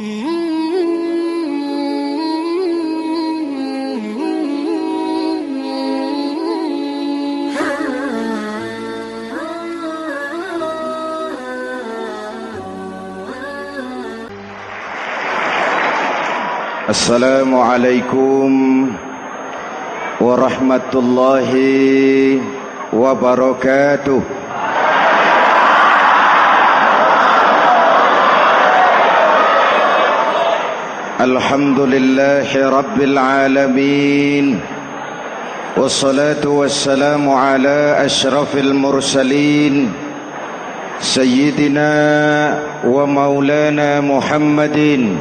Assalamualaikum warahmatullahi wabarakatuh. Alhamdulillahi rabbil alamin. Wassalatu wassalamu ala asyrafil mursalin Sayyidina wa maulana Muhammadin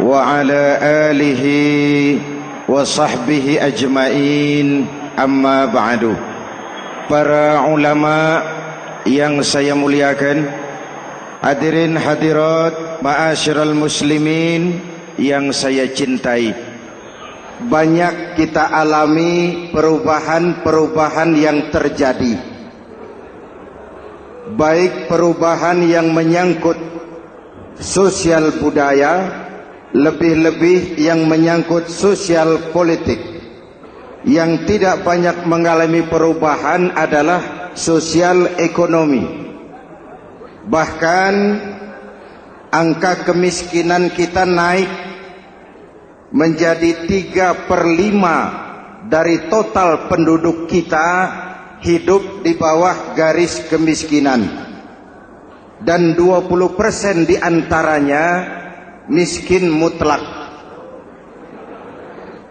wa ala alihi wa sahbihi ajmain, amma ba'du. Para ulama yang saya muliakan, hadirin hadirat ma'asyiral muslimin yang saya cintai, banyak kita alami perubahan-perubahan yang terjadi, baik perubahan yang menyangkut sosial budaya, lebih-lebih yang menyangkut sosial politik. Yang tidak banyak mengalami perubahan adalah sosial ekonomi. Bahkan angka kemiskinan kita naik menjadi 3/5 dari total penduduk kita hidup di bawah garis kemiskinan, dan 20% diantaranya miskin mutlak.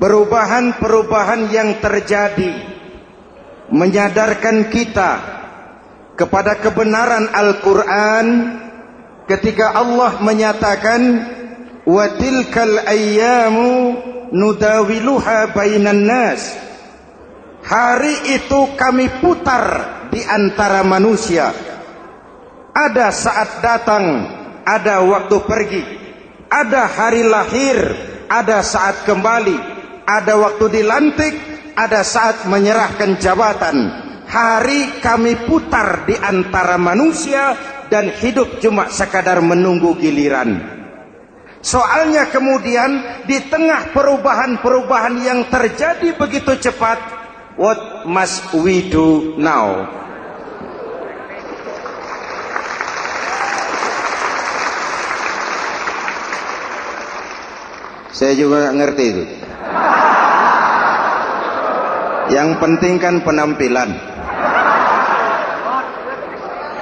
Perubahan-perubahan yang terjadi menyadarkan kita kepada kebenaran Al-Quran ketika Allah menyatakan wa tilkal ayyamu nudawiluha bainan nas. Hari itu kami putar di antara manusia. Ada saat datang, ada waktu pergi. Ada hari lahir, ada saat kembali, ada waktu dilantik, ada saat menyerahkan jabatan. Hari kami putar di antara manusia dan hidup cuma sekadar menunggu giliran. Soalnya kemudian di tengah perubahan-perubahan yang terjadi begitu cepat, what must we do now? Saya juga nggak ngerti itu. Yang penting kan penampilan.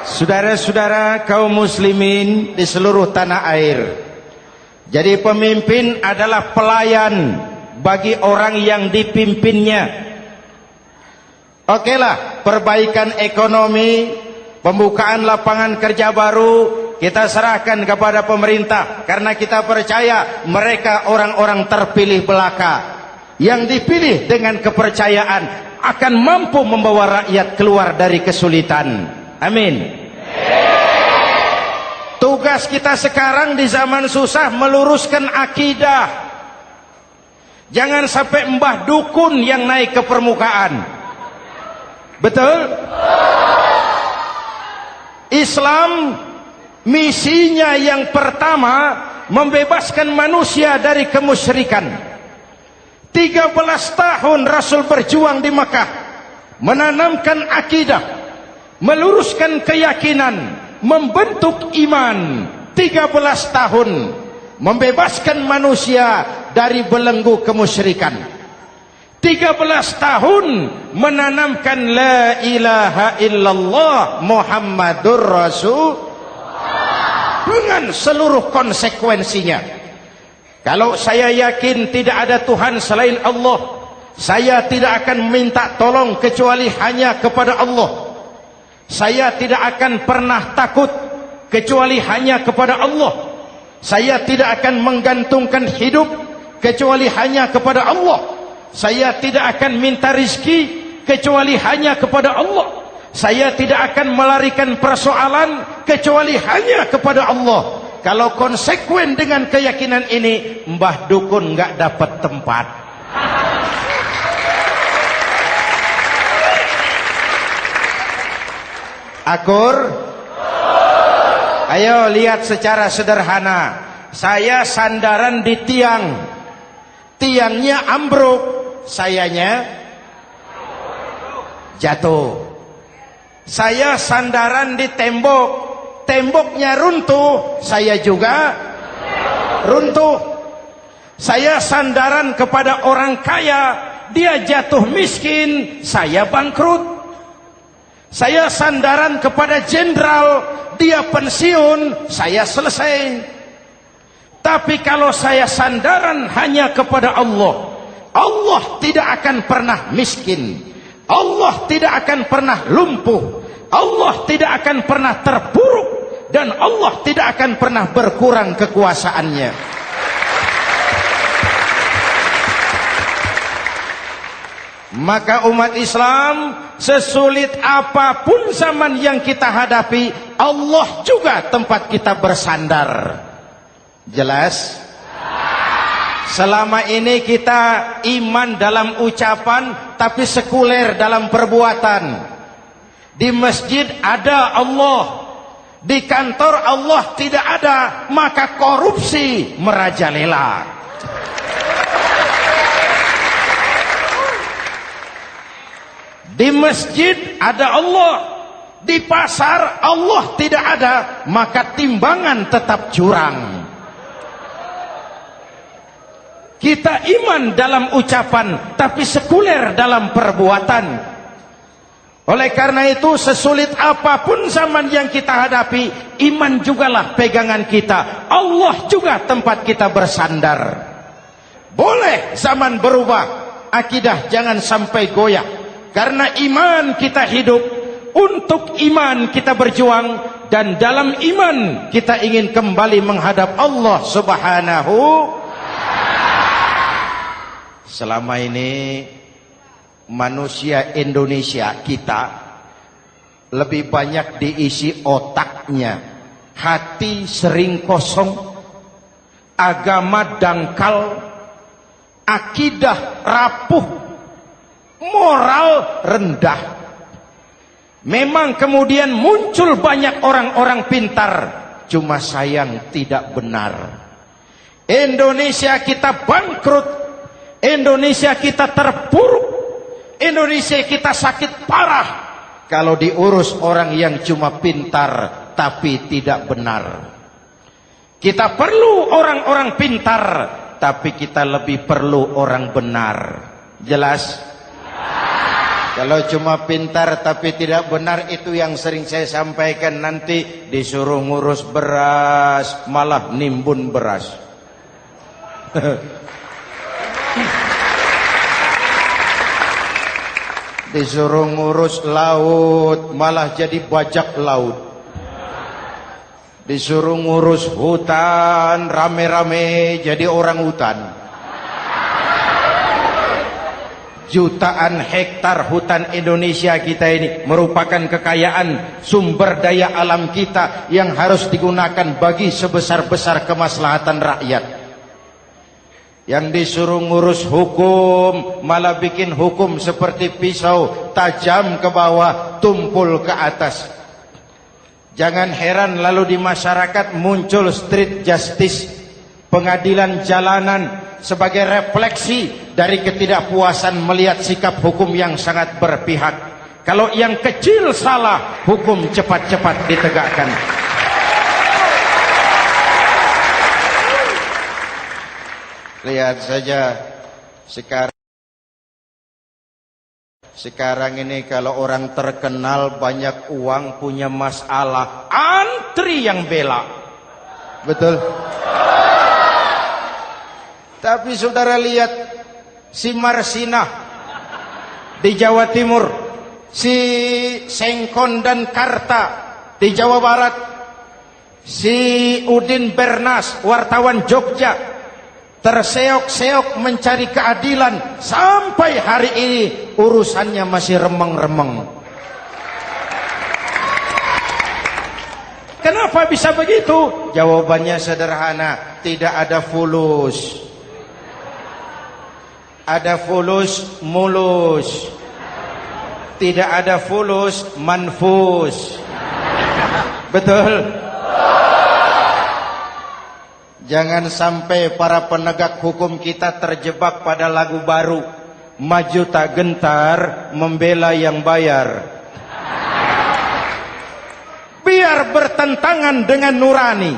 Saudara-saudara kaum muslimin di seluruh tanah air, jadi pemimpin adalah pelayan bagi orang yang dipimpinnya. Okelah, perbaikan ekonomi, pembukaan lapangan kerja baru kita serahkan kepada pemerintah, karena kita percaya mereka orang-orang terpilih belaka yang dipilih dengan kepercayaan akan mampu membawa rakyat keluar dari kesulitan. Amin. Tugas kita sekarang di zaman susah meluruskan akidah. Jangan sampai mbah dukun yang naik ke permukaan. Betul? Islam misinya yang pertama membebaskan manusia dari kemusyrikan. 13 tahun Rasul berjuang di Mekah, menanamkan akidah, meluruskan keyakinan, membentuk iman. 13 tahun membebaskan manusia dari belenggu kemusyrikan. 13 tahun menanamkan la ilaha illallah Muhammadur Rasul dengan seluruh konsekuensinya. Kalau saya yakin tidak ada Tuhan selain Allah, saya tidak akan minta tolong kecuali hanya kepada Allah. Saya tidak akan pernah takut kecuali hanya kepada Allah. Saya tidak akan menggantungkan hidup kecuali hanya kepada Allah. Saya tidak akan minta rizki kecuali hanya kepada Allah. Saya tidak akan melarikan persoalan kecuali hanya kepada Allah. Kalau konsekuen dengan keyakinan ini, mbah dukun nggak dapat tempat. Akur? Ayo lihat secara sederhana. saya sandaran di tiang, tiangnya ambruk, sayanya jatuh. Saya sandaran di tembok, temboknya runtuh, saya juga runtuh. Saya sandaran kepada orang kaya, dia jatuh miskin, saya bangkrut. Saya sandaran kepada jenderal, dia pensiun, saya selesai. Tapi kalau saya sandaran hanya kepada Allah, Allah tidak akan pernah miskin, Allah tidak akan pernah lumpuh, Allah tidak akan pernah terpuruk, dan Allah tidak akan pernah berkurang kekuasaannya. Maka umat Islam, sesulit apapun zaman yang kita hadapi, Allah juga tempat kita bersandar. Jelas? Selama ini kita iman dalam ucapan, tapi sekuler dalam perbuatan. Di masjid ada Allah, di kantor Allah tidak ada, maka korupsi merajalela. Di masjid ada Allah, di pasar Allah tidak ada, maka timbangan tetap curang. Kita iman dalam ucapan, tapi sekuler dalam perbuatan. Oleh karena itu, sesulit apapun zaman yang kita hadapi, iman jugalah pegangan kita, Allah juga tempat kita bersandar. Boleh zaman berubah, akidah jangan sampai goyah. Karena iman kita hidup, untuk iman kita berjuang, dan dalam iman kita ingin kembali menghadap Allah Subhanahu. Selama ini manusia Indonesia kita lebih banyak diisi otaknya, hati sering kosong, agama dangkal, akidah rapuh, moral rendah. Memang kemudian muncul banyak orang-orang pintar, cuma sayang tidak benar. Indonesia kita bangkrut, Indonesia kita terpuruk, Indonesia kita sakit parah kalau diurus orang yang cuma pintar tapi tidak benar. Kita perlu orang-orang pintar, tapi kita lebih perlu orang benar. Jelas? Kalau cuma pintar tapi tidak benar, itu yang sering saya sampaikan, nanti disuruh ngurus beras malah nimbun beras. Disuruh ngurus laut malah jadi bajak laut. Disuruh ngurus hutan rame-rame jadi orang hutan. Jutaan hektar hutan Indonesia kita ini merupakan kekayaan sumber daya alam kita yang harus digunakan bagi sebesar-besar kemaslahatan rakyat. Yang disuruh ngurus hukum malah bikin hukum seperti pisau, tajam ke bawah, tumpul ke atas. Jangan heran lalu di masyarakat muncul street justice, pengadilan jalanan, sebagai refleksi dari ketidakpuasan melihat sikap hukum yang sangat berpihak. Kalau yang kecil salah, hukum cepat-cepat ditegakkan. Lihat saja sekarang ini kalau orang terkenal banyak uang punya masalah, antri yang bela. Betul? Tapi saudara lihat si Marsinah di Jawa Timur, si Sengkon dan Karta di Jawa Barat, si Udin Bernas wartawan Jogja terseok-seok mencari keadilan, sampai hari ini urusannya masih remeng-remeng. Kenapa bisa begitu? Jawabannya sederhana, tidak ada fulus. Ada fulus mulus, tidak ada fulus manfus. Betul? Jangan sampai para penegak hukum kita terjebak pada lagu baru, maju tak gentar, membela yang bayar. Biar bertentangan dengan nurani,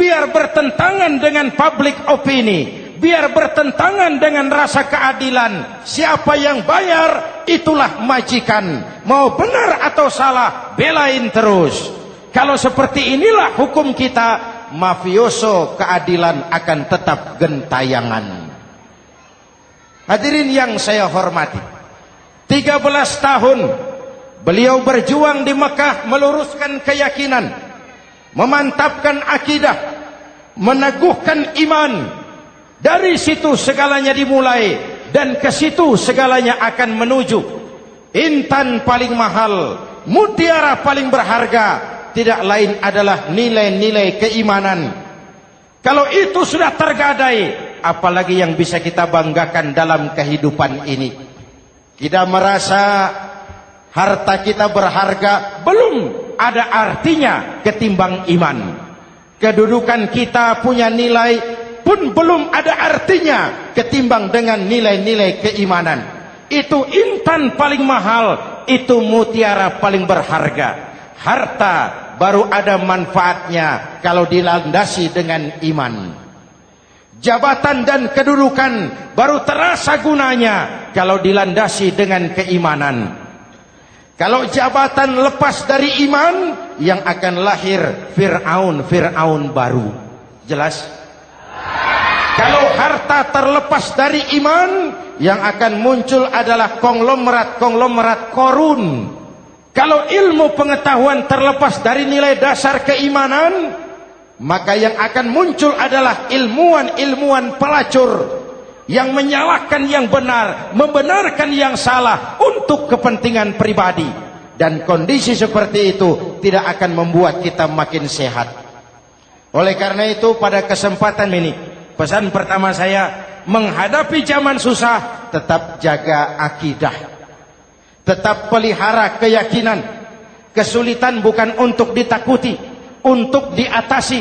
biar bertentangan dengan public opini, biar bertentangan dengan rasa keadilan. Siapa yang bayar, itulah majikan. Mau benar atau salah, belain terus. Kalau seperti inilah hukum kita, mafioso keadilan akan tetap gentayangan. Hadirin yang saya hormati, 13 tahun beliau berjuang di Mekah, meluruskan keyakinan, memantapkan akidah, meneguhkan iman. Dari situ segalanya dimulai, dan ke situ segalanya akan menuju. Intan paling mahal, mutiara paling berharga, tidak lain adalah nilai-nilai keimanan. Kalau itu sudah tergadai, apalagi yang bisa kita banggakan dalam kehidupan ini? Kita merasa harta kita berharga, belum ada artinya ketimbang iman. Kedudukan kita punya nilai pun belum ada artinya ketimbang dengan nilai-nilai keimanan. Itu intan paling mahal, itu mutiara paling berharga. Harta baru ada manfaatnya kalau dilandasi dengan iman. Jabatan dan kedudukan baru terasa gunanya kalau dilandasi dengan keimanan. Kalau jabatan lepas dari iman, yang akan lahir Fir'aun baru. Jelas? Kalau harta terlepas dari iman, yang akan muncul adalah konglomerat Korun. Kalau ilmu pengetahuan terlepas dari nilai dasar keimanan, maka yang akan muncul adalah ilmuwan pelacur yang menyalahkan yang benar, membenarkan yang salah untuk kepentingan pribadi. Dan kondisi seperti itu tidak akan membuat kita makin sehat. Oleh karena itu, pada kesempatan ini, pesan pertama saya, menghadapi zaman susah, tetap jaga akidah. Tetap pelihara keyakinan. Kesulitan bukan untuk ditakuti, untuk diatasi.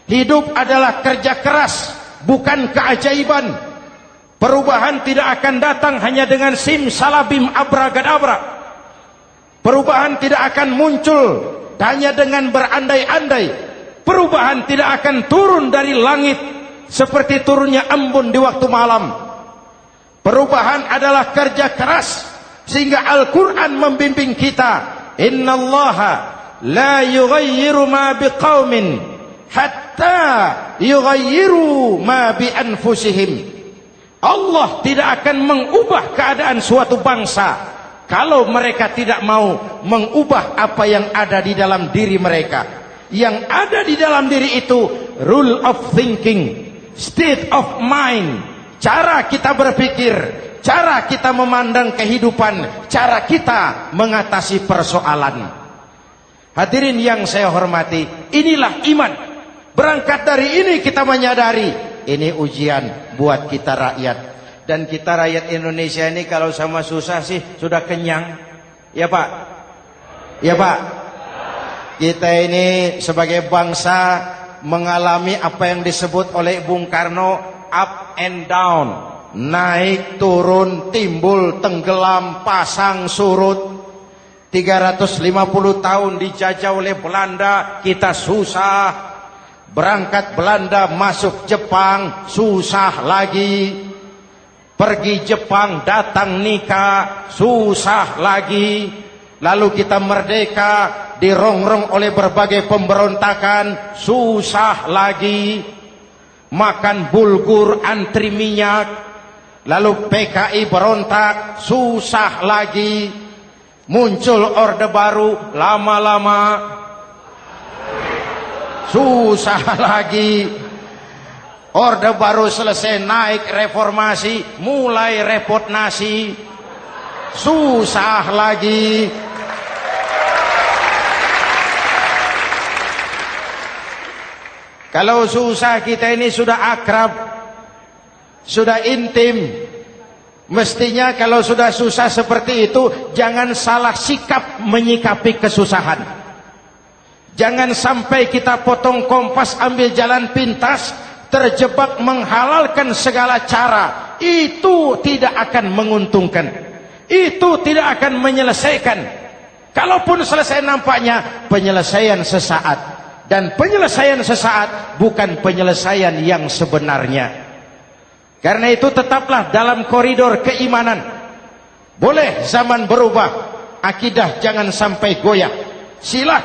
Hidup adalah kerja keras, bukan keajaiban. Perubahan tidak akan datang hanya dengan simsalabim abragadabra. Perubahan tidak akan muncul hanya dengan berandai-andai. Perubahan tidak akan turun dari langit seperti turunnya embun di waktu malam. Perubahan adalah kerja keras. Sehingga Al-Quran membimbing kita, innallaha la yughayyiru ma biqaumin hatta yughayyiru ma bi anfusihim. Allah tidak akan mengubah keadaan suatu bangsa kalau mereka tidak mau mengubah apa yang ada di dalam diri mereka. Yang ada di dalam diri itu rule of thinking, state of mind, cara kita berpikir, cara kita memandang kehidupan, cara kita mengatasi persoalan. Hadirin yang saya hormati, inilah iman. Berangkat dari ini kita menyadari, ini ujian buat kita rakyat. Dan kita rakyat Indonesia ini kalau sama susah sih sudah kenyang. Ya Pak? Ya Pak? Kita ini sebagai bangsa mengalami apa yang disebut oleh Bung Karno up and down. Naik, turun, timbul, tenggelam, pasang, surut. 350 tahun dijajah oleh Belanda, kita susah. Berangkat Belanda, masuk Jepang, susah lagi. Pergi Jepang, datang nikah, susah lagi. Lalu kita merdeka, dirongrong oleh berbagai pemberontakan, susah lagi. Makan bulgur, antri minyak. Lalu PKI berontak, susah lagi. Muncul orde baru, lama-lama susah lagi. Orde baru selesai, naik reformasi, mulai repot nasi, susah lagi. Kalau susah kita ini sudah akrab, sudah intim. Mestinya kalau sudah susah seperti itu, jangan salah sikap menyikapi kesusahan. Jangan sampai kita potong kompas, ambil jalan pintas, terjebak menghalalkan segala cara. Itu tidak akan menguntungkan, itu tidak akan menyelesaikan. Kalaupun selesai, nampaknya penyelesaian sesaat, dan penyelesaian sesaat bukan penyelesaian yang sebenarnya. Karena itu tetaplah dalam koridor keimanan. Boleh zaman berubah, akidah jangan sampai goyah. Silakan